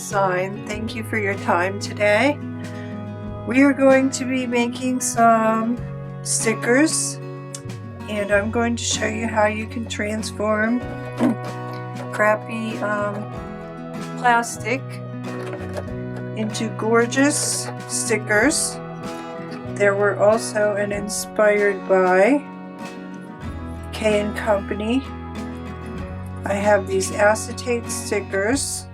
design. Thank you for your time today. We are going to be making some stickers, and I'm going to show you how you can transform crappy plastic into gorgeous stickers. There were also an inspired by K & Company. I have these acetate stickers,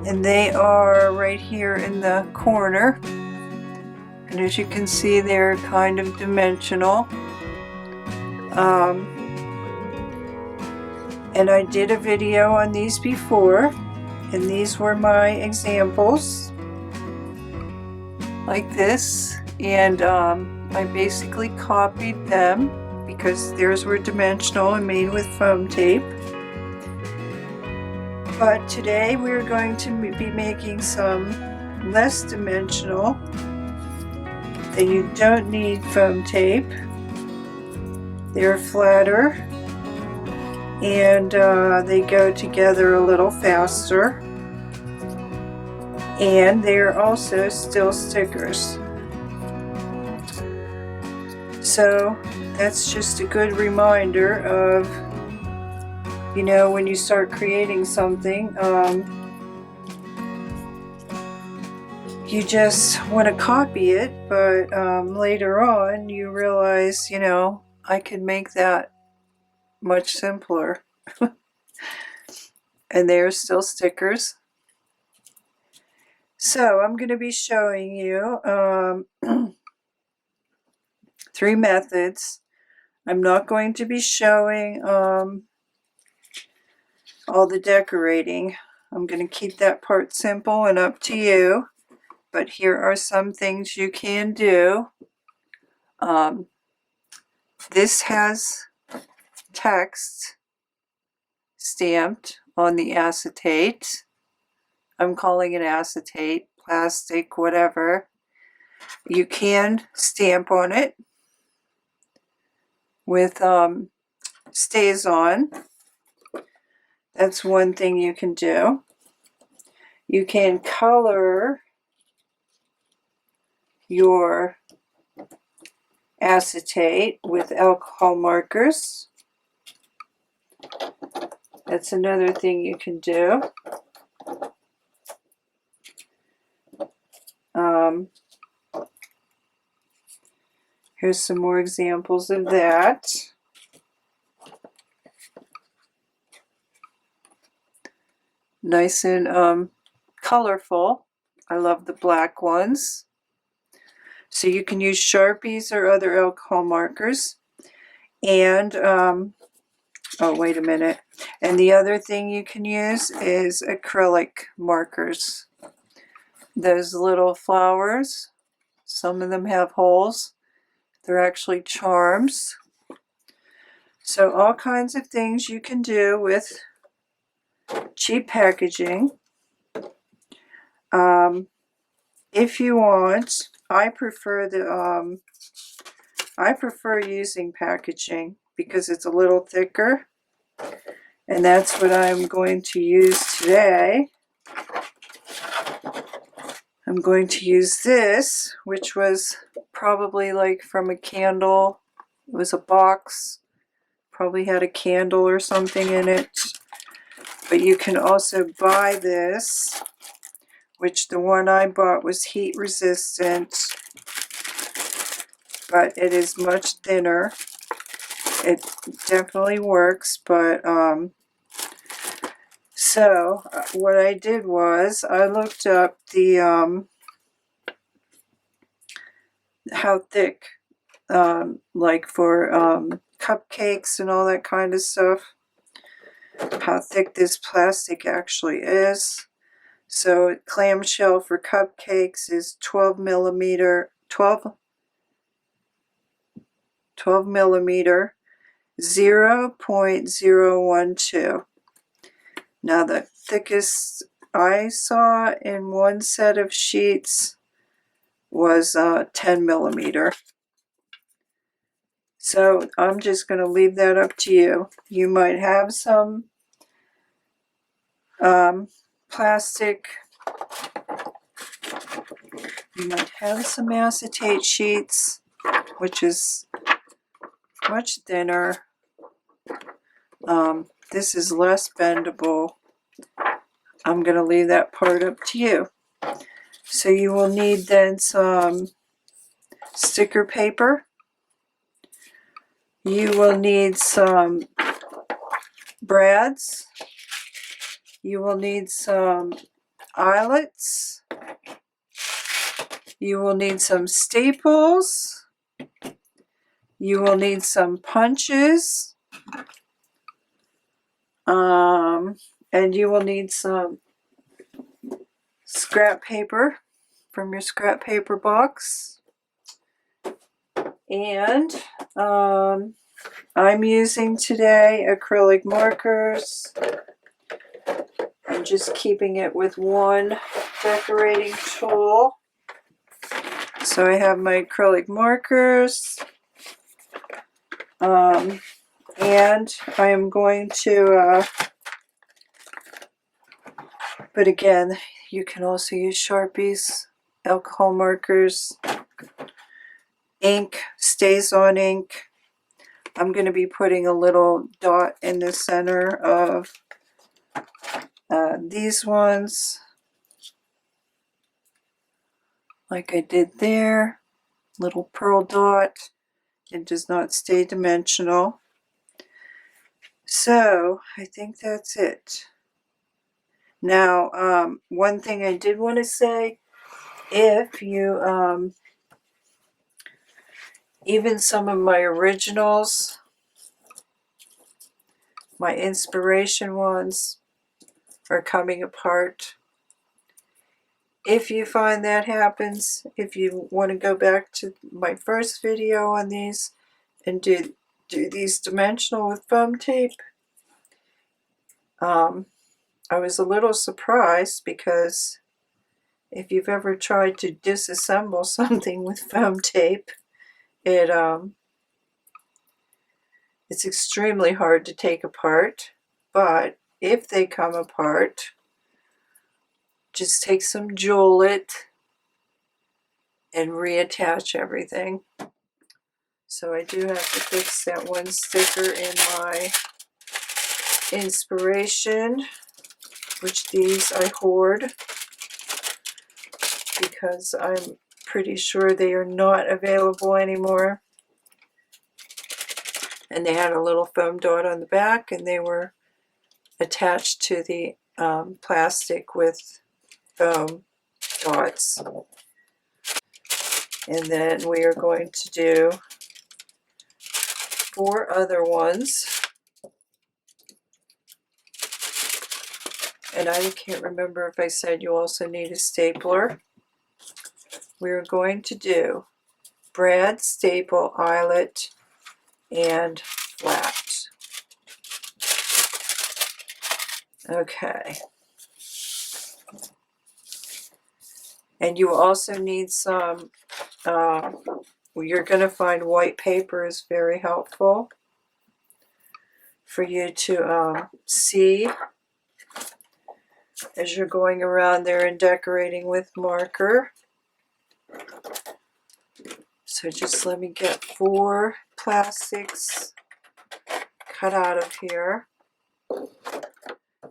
and they are right here in the corner, and as you can see, they're kind of dimensional. And I did a video on these before, and these were my examples like this, and I basically copied them because theirs were dimensional and made with foam tape. But today we're going to be making some less dimensional that you don't need foam tape. They're flatter and they go together a little faster, and they're also still stickers. So that's just a good reminder of, you know, when you start creating something, you just want to copy it, but later on you realize, you know, I could make that much simpler. And they're still stickers. So I'm going to be showing you 3 methods. I'm not going to be showing all the decorating. I'm going to keep that part simple and up to you, but here are some things you can do. This has text stamped on the acetate. I'm calling it acetate, plastic, whatever. You can stamp on it with StazOn. That's one thing you can do. You can color your acetate with alcohol markers. That's another thing you can do. Here's some more examples of that. Nice and colorful. I love the black ones. So you can use Sharpies or other alcohol markers. And, oh, wait a minute. And the other thing you can use is acrylic markers. Those little flowers, some of them have holes. They're actually charms. So all kinds of things you can do with cheap packaging. If you want, I prefer using packaging because it's a little thicker, and that's what I'm going to use today. I'm going to use this, which was probably like from a candle. It was a box, probably had a candle or something in it. But you can also buy this, which the one I bought was heat resistant, but it is much thinner. It definitely works, but so what I did was I looked up the how thick, like for cupcakes and all that kind of stuff, how thick this plastic actually is. So clamshell for cupcakes is 12 millimeter, 0.012. Now the thickest I saw in one set of sheets was 10 millimeter. So I'm just going to leave that up to you. You might have some plastic. You might have some acetate sheets, which is much thinner. This is less bendable. I'm going to leave that part up to you. So you will need then some sticker paper. You will need some brads. You will need some eyelets. You will need some staples. You will need some punches. And you will need some scrap paper from your scrap paper box. And I'm using today acrylic markers. I'm just keeping it with one decorating tool. So I have my acrylic markers. And I am going to, but again, you can also use Sharpies, alcohol markers, ink, StazOn ink. I'm going to be putting a little dot in the center of these ones, like I did there. Little pearl dot. It does not stay dimensional. So I think that's it. Now, one thing I did want to say, if you, even some of my originals, my inspiration ones, are coming apart. If you find that happens, if you want to go back to my first video on these and do these dimensional with foam tape, I was a little surprised because if you've ever tried to disassemble something with foam tape, it's extremely hard to take apart. But if they come apart, just take some Eyelet and reattach everything. So I do have to fix that one sticker in my inspiration, which these I hoard because I'm pretty sure they are not available anymore. And they had a little foam dot on the back, and they were attached to the plastic with foam dots. And then we are going to do 4 other ones. And I can't remember if I said you also need a stapler. We're going to do brad, staple, eyelet, and flat. Okay. And you also need some, you're going to find white paper is very helpful for you to see as you're going around there and decorating with marker. So just let me get 4 plastics cut out of here.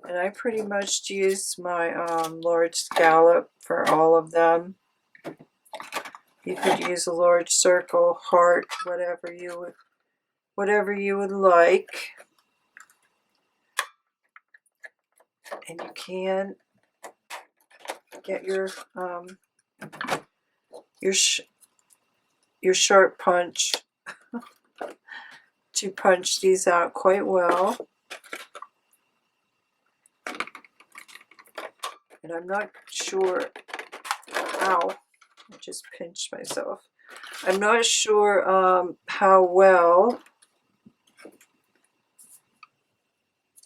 And I pretty much used my large scallop for all of them. You could use a large circle, heart, whatever you would like. And you can get your sharp punch to punch these out quite well. And I'm not sure how, I just pinched myself. I'm not sure how well,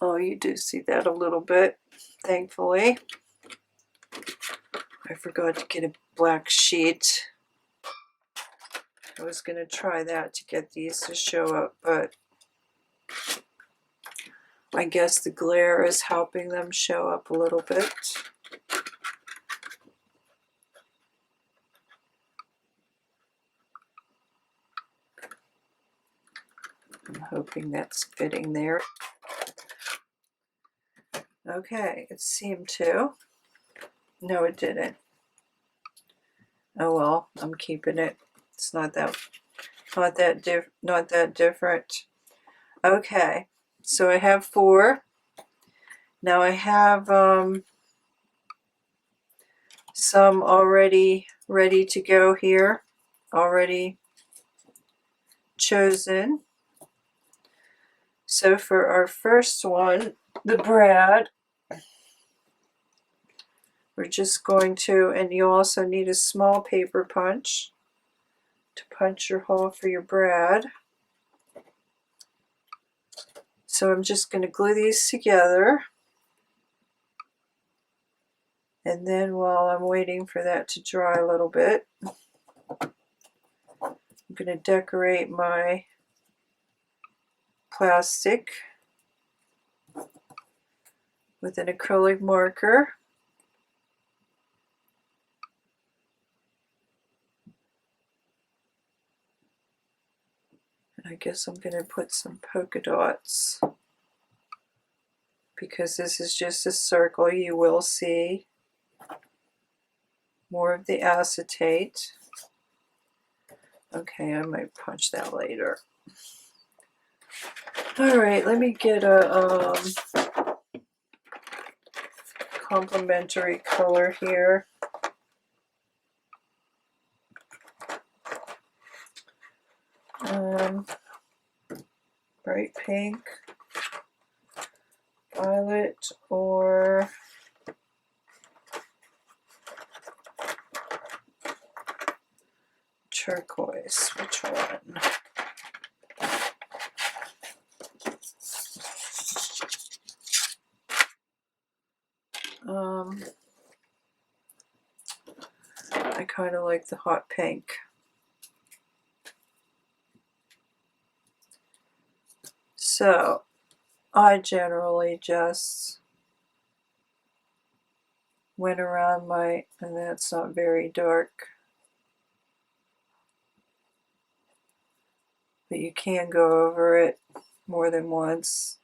oh, you do see that a little bit, thankfully. I forgot to get a black sheet. I was going to try that to get these to show up, but I guess the glare is helping them show up a little bit. I'm hoping that's fitting there. Okay, it seemed to. No, it didn't. Oh well, I'm keeping it. It's not that different. Okay, so I have 4. Now I have some already ready to go here, already chosen. So for our first one, the brad, we're just going to, and you also need a small paper punch to punch your hole for your brad. So I'm just going to glue these together. And then while I'm waiting for that to dry a little bit, I'm going to decorate my plastic with an acrylic marker. And I guess I'm going to put some polka dots. Because this is just a circle, you will see more of the acetate. Okay, I might punch that later. All right, let me get a complementary color here. Bright pink, violet, or turquoise. Which one? I kind of like the hot pink. So I generally just went around my, and that's not very dark, but you can go over it more than once.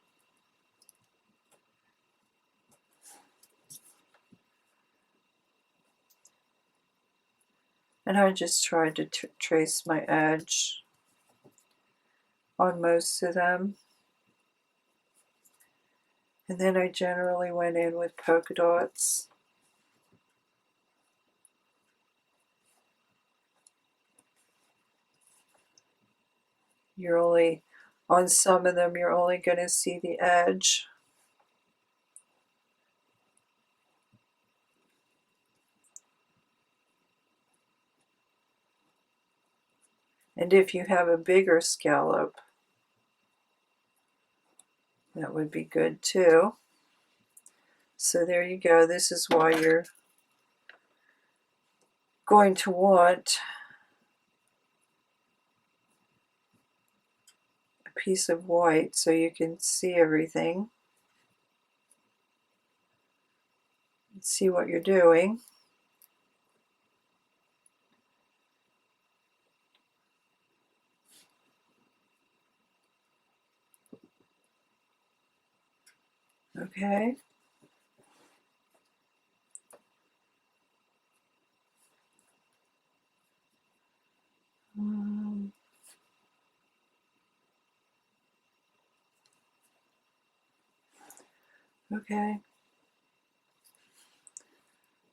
And I just tried to trace my edge on most of them. And then I generally went in with polka dots. You're only, on some of them, you're only going to see the edge. And if you have a bigger scallop, that would be good too. So there you go. This is why you're going to want a piece of white so you can see everything and see what you're doing. Okay. Okay.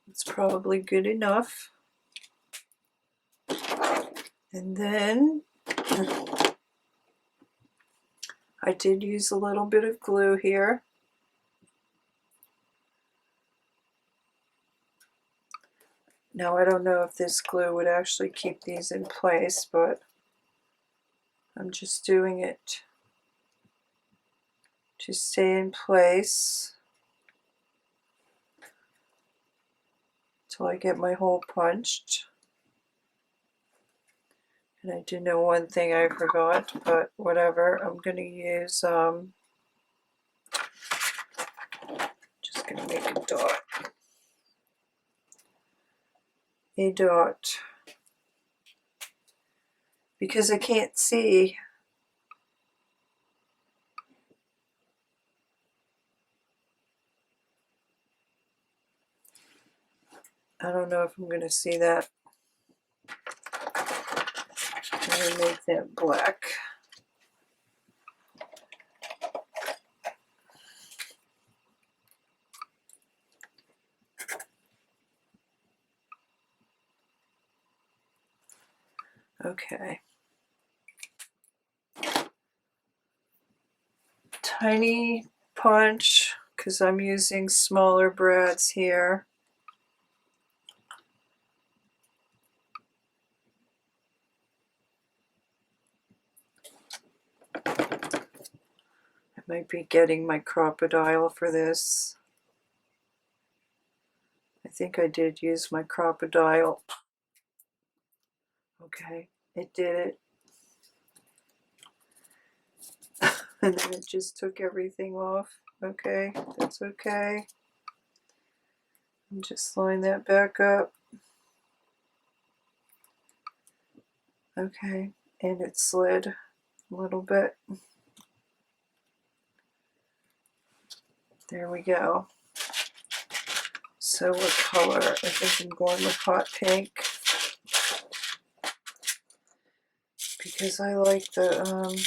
It's probably good enough. And then I did use a little bit of glue here. Now I don't know if this glue would actually keep these in place, but I'm just doing it to stay in place till I get my hole punched. And I do know one thing I forgot, but whatever. I'm going to use dot, because I can't see. I don't know if I'm going to see that. I'm going to make that black. Okay. Tiny punch, because I'm using smaller brads here. I might be getting my crocodile for this. I think I did use my crocodile. Okay, it did it. And then it just took everything off. Okay, that's okay. And just line that back up. Okay, and it slid a little bit. There we go. So what color? I think I'm going with hot pink, because I like the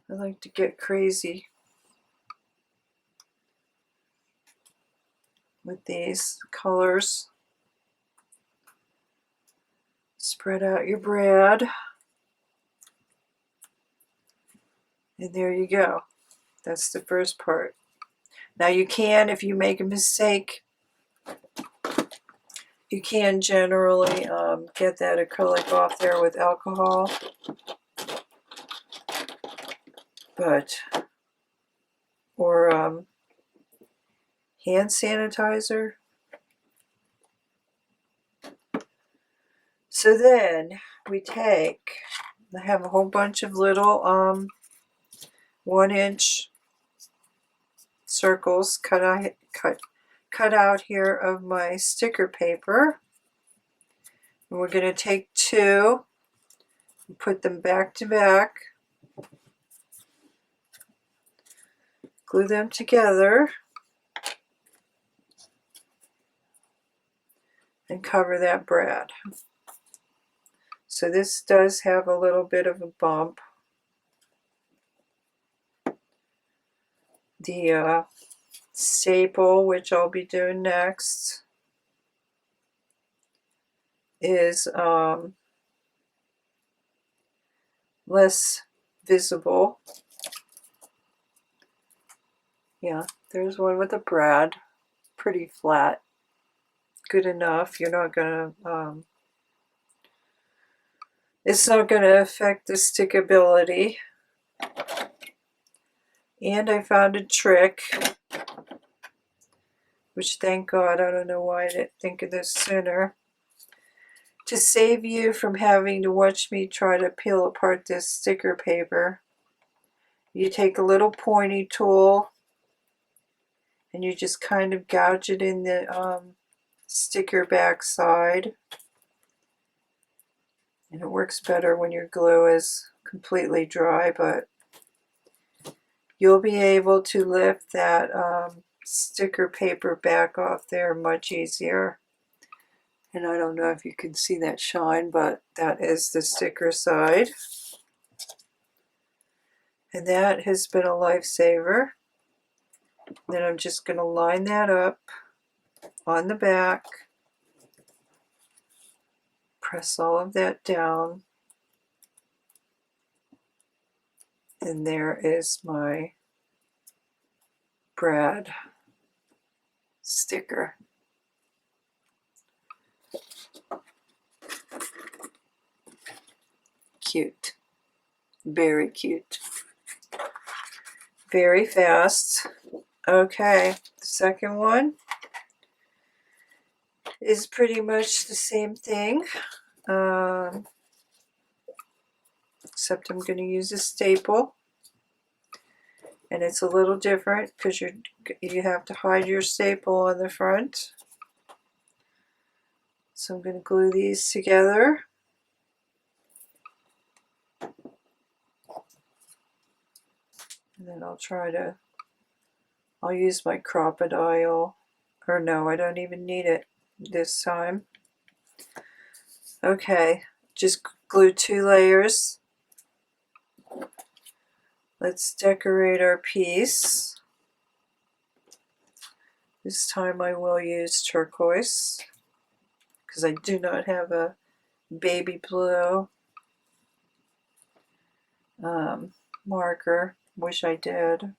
I like to get crazy with these colors. Spread out your brad. And there you go. That's the first part. Now you can, if you make a mistake, you can generally get that acrylic off there with alcohol. Or hand sanitizer. So then we take, I have a whole bunch of little 1-inch circles cut out here of my sticker paper. And we're going to take 2 and put them back to back. Glue them together. And cover that brad. So this does have a little bit of a bump. The staple, which I'll be doing next, is less visible. Yeah, there's one with a brad, pretty flat, good enough. You're not gonna it's not gonna affect the stickability. And I found a trick, which thank God, I don't know why I didn't think of this sooner, to save you from having to watch me try to peel apart this sticker paper. You take a little pointy tool and you just kind of gouge it in the sticker back side. And it works better when your glue is completely dry, but you'll be able to lift that sticker paper back off there much easier. And I don't know if you can see that shine, but that is the sticker side. And that has been a lifesaver. Then I'm just going to line that up on the back. Press all of that down. And there is my brad sticker. Cute. Very cute. Very fast. Okay, the second one is pretty much the same thing. except I'm going to use a staple. And it's a little different because you have to hide your staple on the front. So I'm going to glue these together. And then I'll use my crocodile, or no, I don't even need it this time. Okay, just glue 2 layers. Let's decorate our piece. This time I will use turquoise because I do not have a baby blue marker. Wish I did.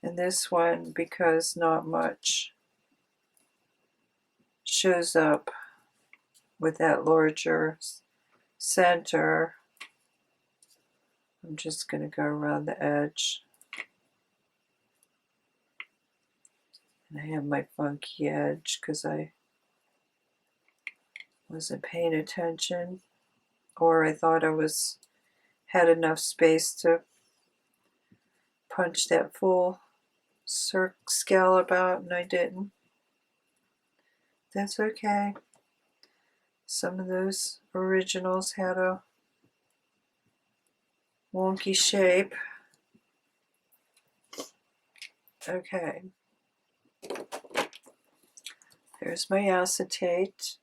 And this one, because not much shows up with that larger center, I'm just going to go around the edge. And I have my funky edge because I wasn't paying attention, or I thought I had enough space to punch that full scallop out, and I didn't. That's okay. Some of those originals had a wonky shape. Okay. There's my acetate.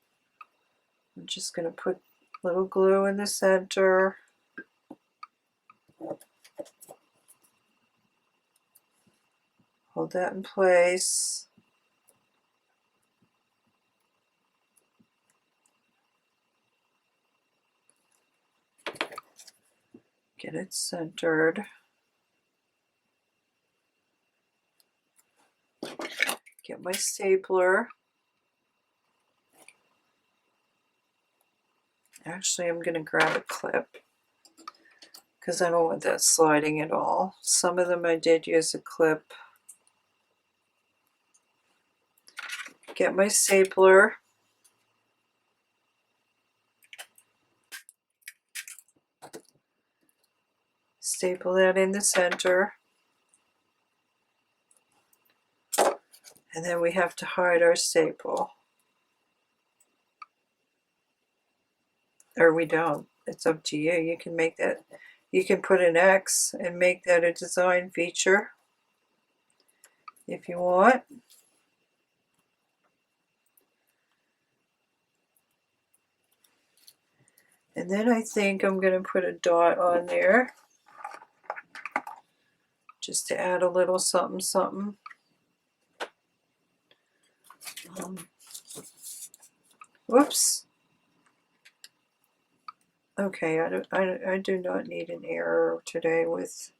I'm just going to put a little glue in the center. Hold that in place. Get it centered. Get my stapler. Actually, I'm going to grab a clip because I don't want that sliding at all. Some of them I did use a clip. Get my stapler. Staple that in the center. And then we have to hide our staple. Or we don't. It's up to you. You can make that, you can put an X and make that a design feature if you want. And then I think I'm going to put a dot on there just to add a little something something. Whoops. Okay, I do not need an error today with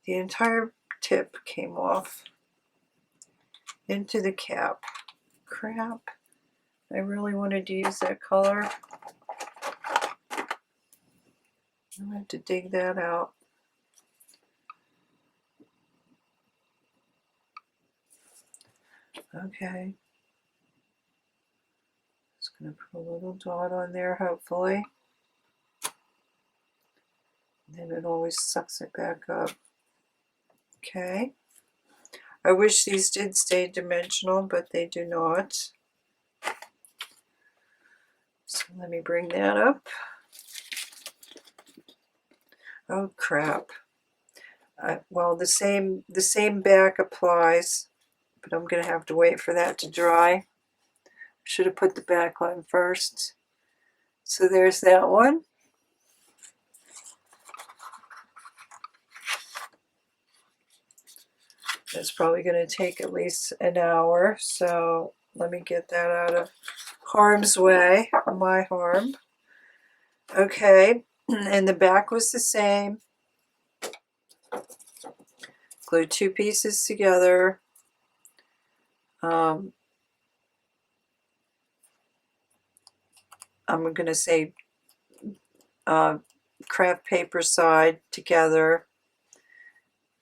the entire tip came off into the cap. Crap. I really wanted to use that color. I'll have to dig that out. Okay. Just going to put a little dot on there, hopefully. And then it always sucks it back up. Okay. I wish these did stay dimensional, but they do not. So let me bring that up. Oh crap. Well, the same back applies, but I'm going to have to wait for that to dry. Should have put the back on first. So there's that one. It's probably going to take at least an hour, so let me get that out of harm's way, my harm. Okay, and the back was the same. Glue 2 pieces together. I'm going to say craft paper side together,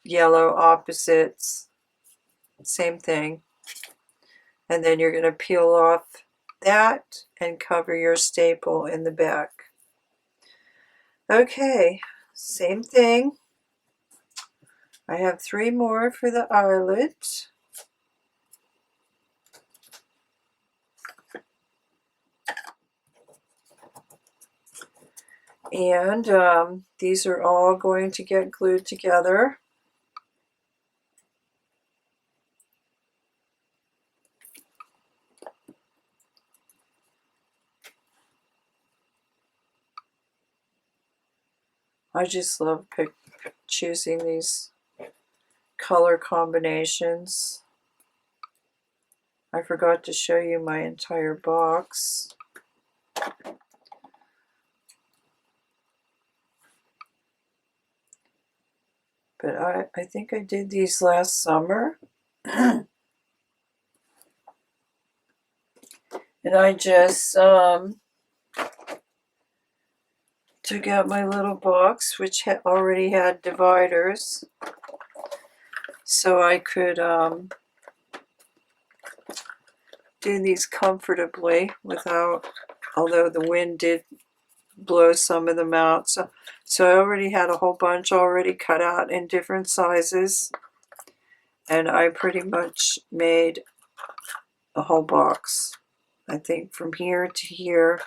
yellow opposites, same thing. And then you're going to peel off that and cover your staple in the back. Okay, same thing. I have 3 more for the eyelet. And these are all going to get glued together. I just love choosing these color combinations. I forgot to show you my entire box. But I think I did these last summer. And I just took out my little box, which already had dividers, so I could do these comfortably without, although the wind did blow some of them out. So I already had a whole bunch already cut out in different sizes, and I pretty much made a whole box. I think from here to here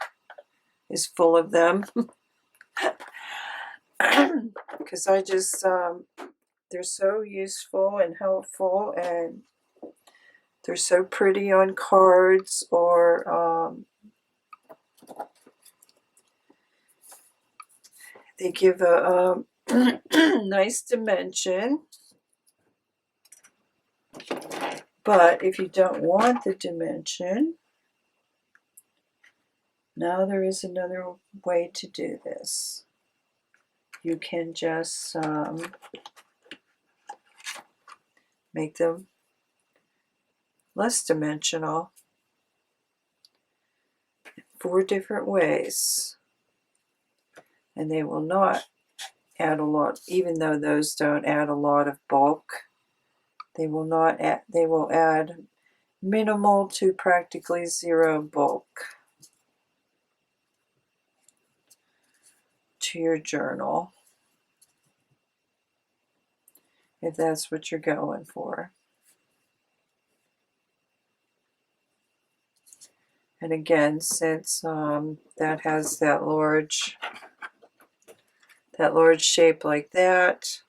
is full of them. Because I just, they're so useful and helpful, and they're so pretty on cards, or they give a nice dimension. But if you don't want the dimension, now there is another way to do this. You can just make them less dimensional 4 different ways. And they will not add a lot, even though those don't add a lot of bulk. They will not add, they will add minimal to practically 0 bulk to your journal, if that's what you're going for. And again, since that has that large shape like that,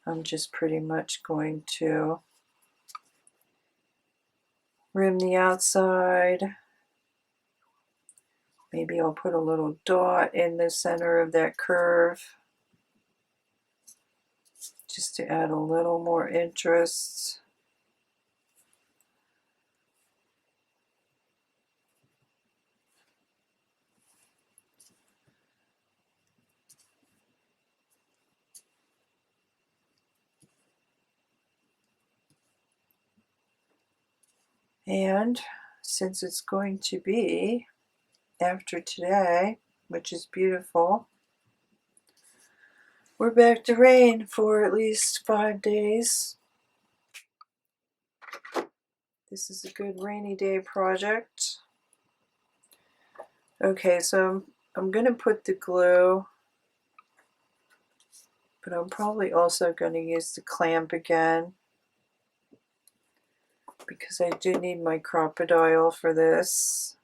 I'm just pretty much going to rim the outside. Maybe I'll put a little dot in the center of that curve, just to add a little more interest. And since it's going to be after today, which is beautiful, we're back to rain for at least 5 days. This is a good rainy day project. Okay, so I'm going to put the glue, but I'm probably also going to use the clamp again, because I do need my crocodile for this.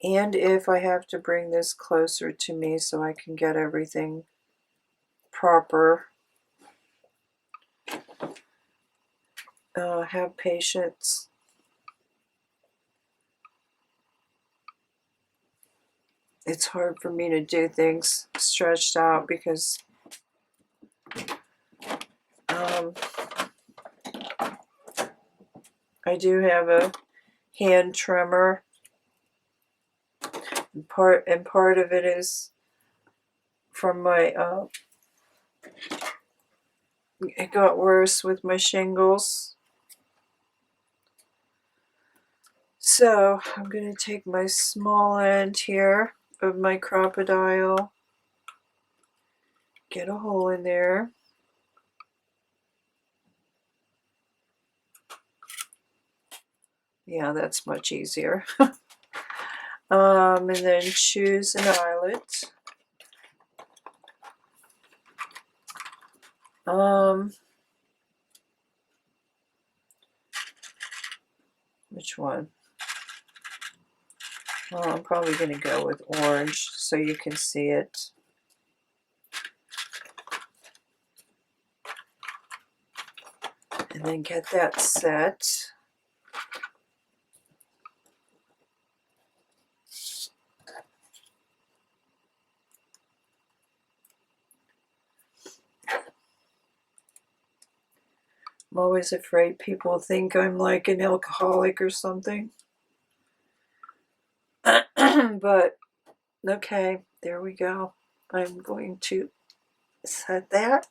And if I have to bring this closer to me so I can get everything proper, have patience. It's hard for me to do things stretched out because I do have a hand trimmer, and part of it is from my it got worse with my shingles. So I'm going to take my small end here of my crocodile, get a hole in there, Yeah, that's much easier. And then choose an eyelet. Which one? Well, I'm probably going to go with orange so you can see it. And then get that set. I'm always afraid people think I'm like an alcoholic or something. But, okay, there we go. I'm going to set that.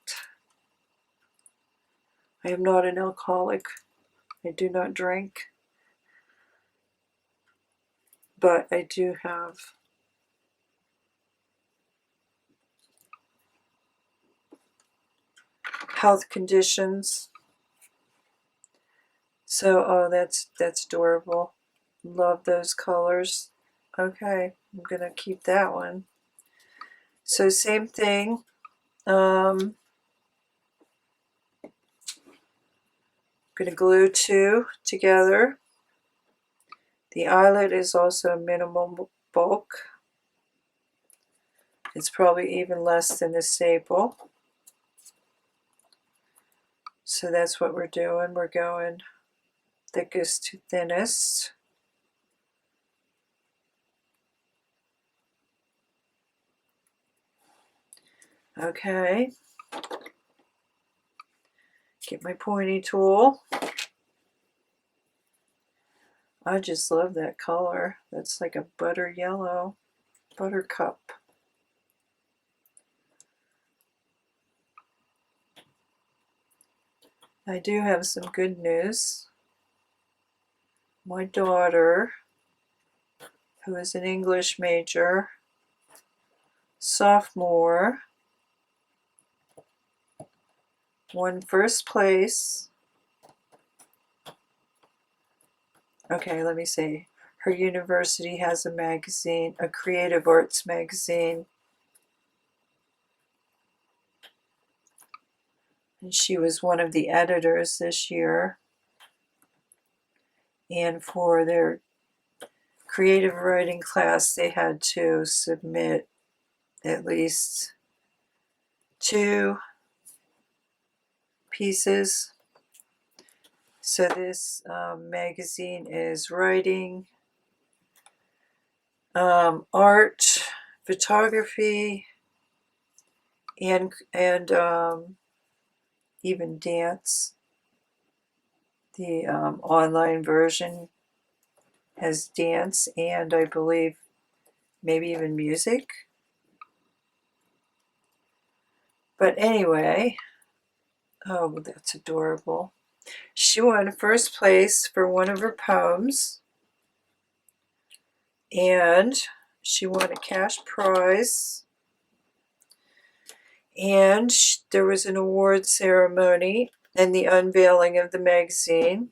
I am not an alcoholic. I do not drink. But I do have health conditions. So, oh, that's adorable. Love those colors. Okay, I'm going to keep that one. So same thing. I'm going to glue two together. The eyelet is also minimal bulk. It's probably even less than the staple. So that's what we're doing. We're going thickest to thinnest. Okay. Get my pointy tool. I just love that color. That's like a butter yellow, buttercup. I do have some good news. My daughter, who is an English major, sophomore, won first place. Okay, let me see. Her university has a magazine, a creative arts magazine. And she was one of the editors this year. And for their creative writing class, they had to submit at least 2 pieces. So this magazine is writing, art, photography, and even dance. The online version has dance and I believe maybe even music. But anyway, oh, that's adorable. She won first place for one of her poems, and she won a cash prize, and there was an award ceremony and the unveiling of the magazine,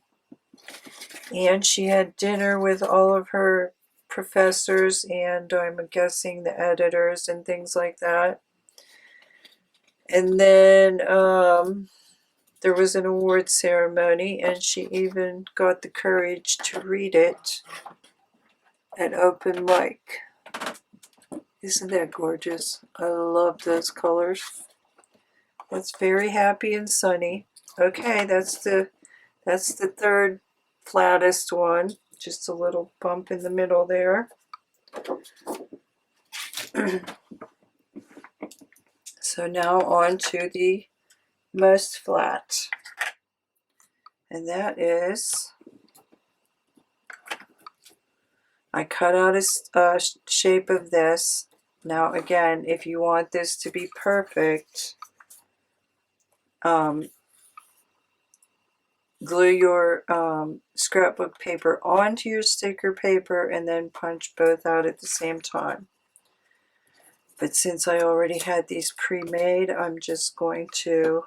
and she had dinner with all of her professors and I'm guessing the editors and things like that. And then there was an award ceremony, and she even got the courage to read it at open mic. Isn't that gorgeous? I love those colors. That's very happy and sunny. Okay, that's the third flattest one. Just a little bump in the middle there. So now on to the most flat. And that is, I cut out a shape of this. Now again, if you want this to be perfect, glue your scrapbook paper onto your sticker paper and then punch both out at the same time. But since I already had these pre-made, I'm just going to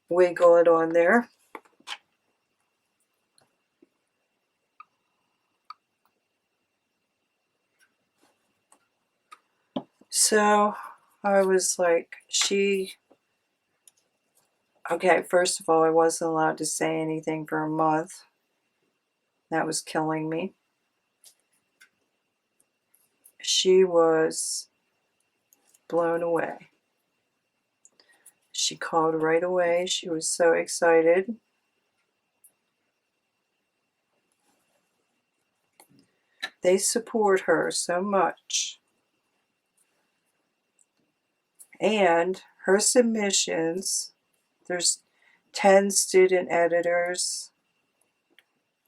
wiggle it on there. So I was like, okay, first of all, I wasn't allowed to say anything for a month. That was killing me. She was blown away. She called right away. She was so excited. They support her so much. And her submissions, there's 10 student editors.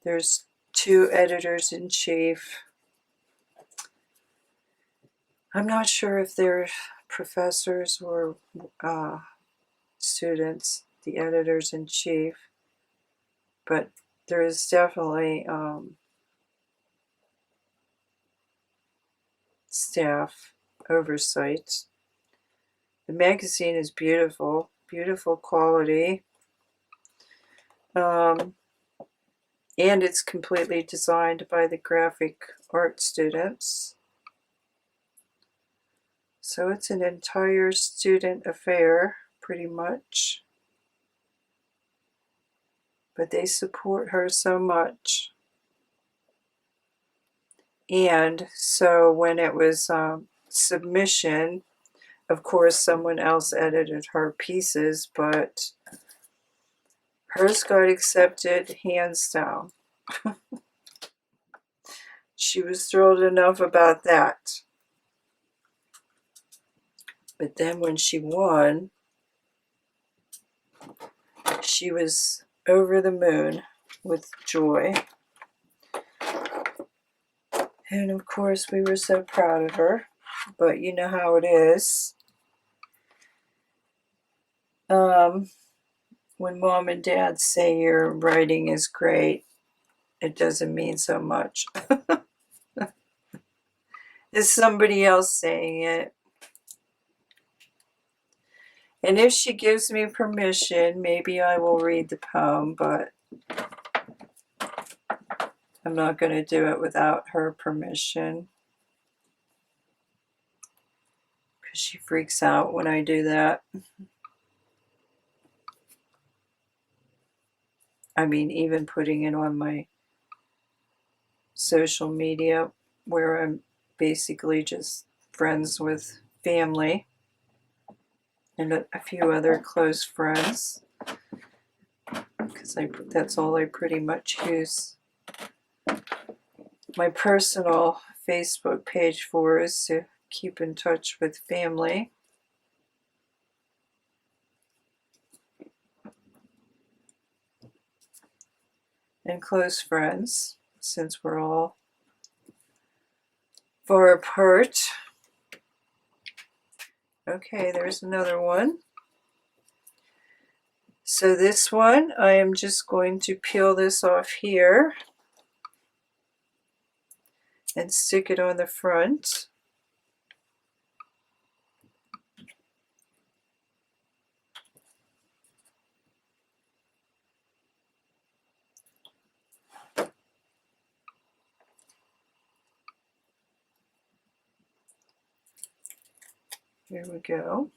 There's 2 editors-in-chief. I'm not sure if they're professors or students, the editors-in-chief, but there is definitely staff oversight. The magazine is beautiful, beautiful quality, and it's completely designed by the graphic art students. So it's an entire student affair, pretty much. But they support her so much. And so when it was submission, of course, someone else edited her pieces, but hers got accepted hands down. She was thrilled enough about that. But then when she won, she was over the moon with joy. And of course, we were so proud of her. But you know how it is. When mom and dad say your writing is great, it doesn't mean so much. It's somebody else saying it. And if she gives me permission, maybe I will read the poem, but I'm not going to do it without her permission. Because she freaks out when I do that. I mean, even putting it on my social media where I'm basically just friends with family and a few other close friends, because that's all I pretty much use my personal Facebook page for, is to keep in touch with family. And close friends, since we're all far apart. Okay, there's another one. So this one, I am just going to peel this off here and stick it on the front. Here we go.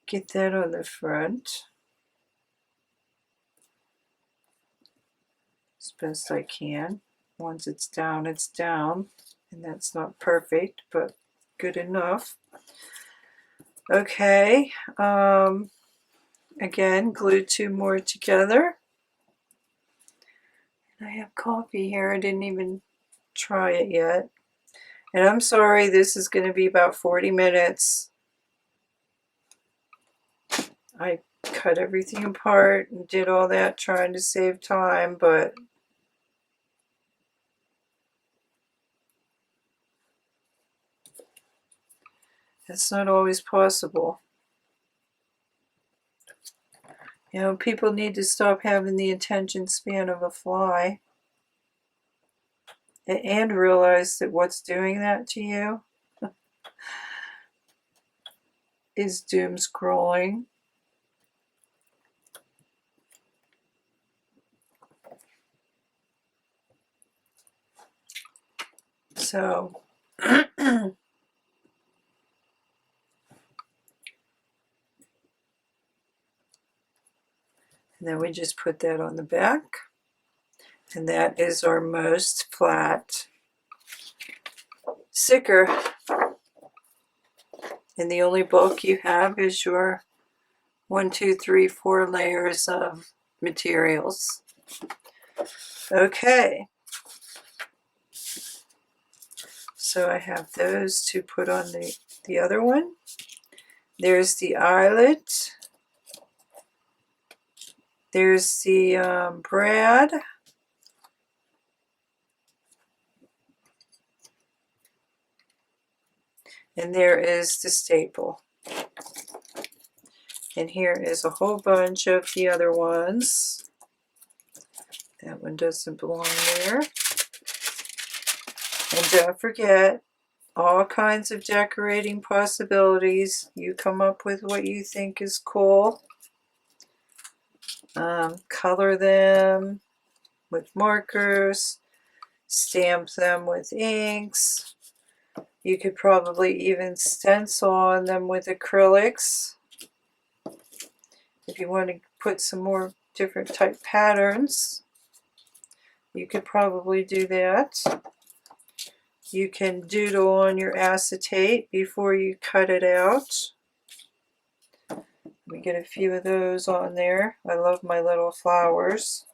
Get that on the front as best I can. Once it's down, it's down. And that's not perfect, but good enough. Okay. Again, glue 2 more together. I have coffee here. I didn't even try it yet. And I'm sorry, this is going to be about 40 minutes. I cut everything apart and did all that trying to save time, but that's not always possible. You know, people need to stop having the attention span of a fly and realize that what's doing that to you is doom scrolling. So And then we just put that on the back. And that is our most flat sticker. And the only bulk you have is your 1, 2, 3, 4 layers of materials. Okay. So I have those to put on the other one. There's the eyelet. There's the brad. And there is the staple. And here is a whole bunch of the other ones. That one doesn't belong there. And don't forget, all kinds of decorating possibilities. You come up with what you think is cool. Color them with markers. Stamp them with inks. You could probably even stencil on them with acrylics. If you want to put some more different type patterns, you could probably do that. You can doodle on your acetate before you cut it out. Let me get a few of those on there. I love my little flowers.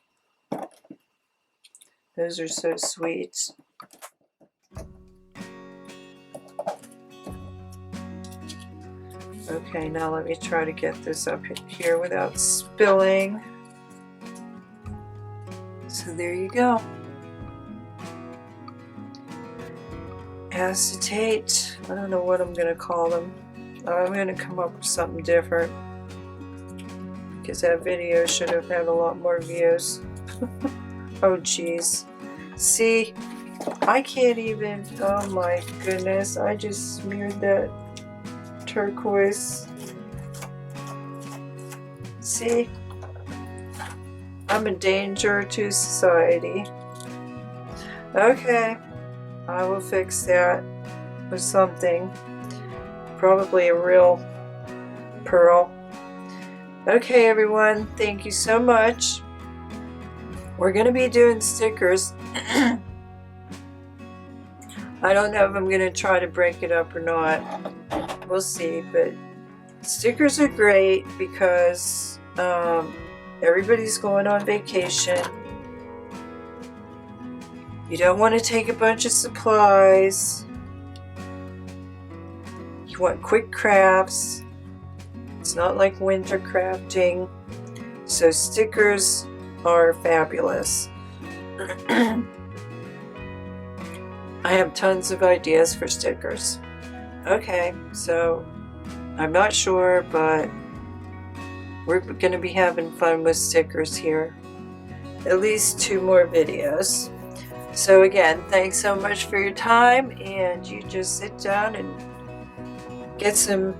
Those are so sweet. Okay, now let me try to get this up here without spilling. So there you go. Acetate. I don't know what I'm going to call them. I'm going to come up with something different because that video should have had a lot more views. Oh geez. See, I can't even, oh my goodness, I just smeared that turquoise. See, I'm a danger to society. Okay. I will fix that with something, probably a real pearl. Okay everyone, thank you so much. We're going to be doing stickers. I don't know if I'm going to try to break it up or not. We'll see, but stickers are great because everybody's going on vacation. You don't want to take a bunch of supplies. You want quick crafts. It's not like winter crafting. So stickers are fabulous. I have tons of ideas for stickers. Okay, so I'm not sure, but we're going to be having fun with stickers here. At least 2 more videos. So again, thanks so much for your time, and you just sit down and get some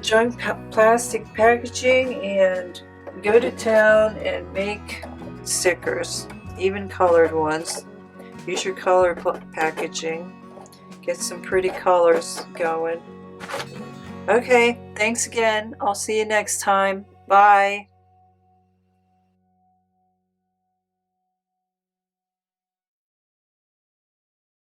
junk plastic packaging and go to town and make stickers, even colored ones. Use your color packaging. Get some pretty colors going. Okay, thanks again. I'll see you next time. Bye.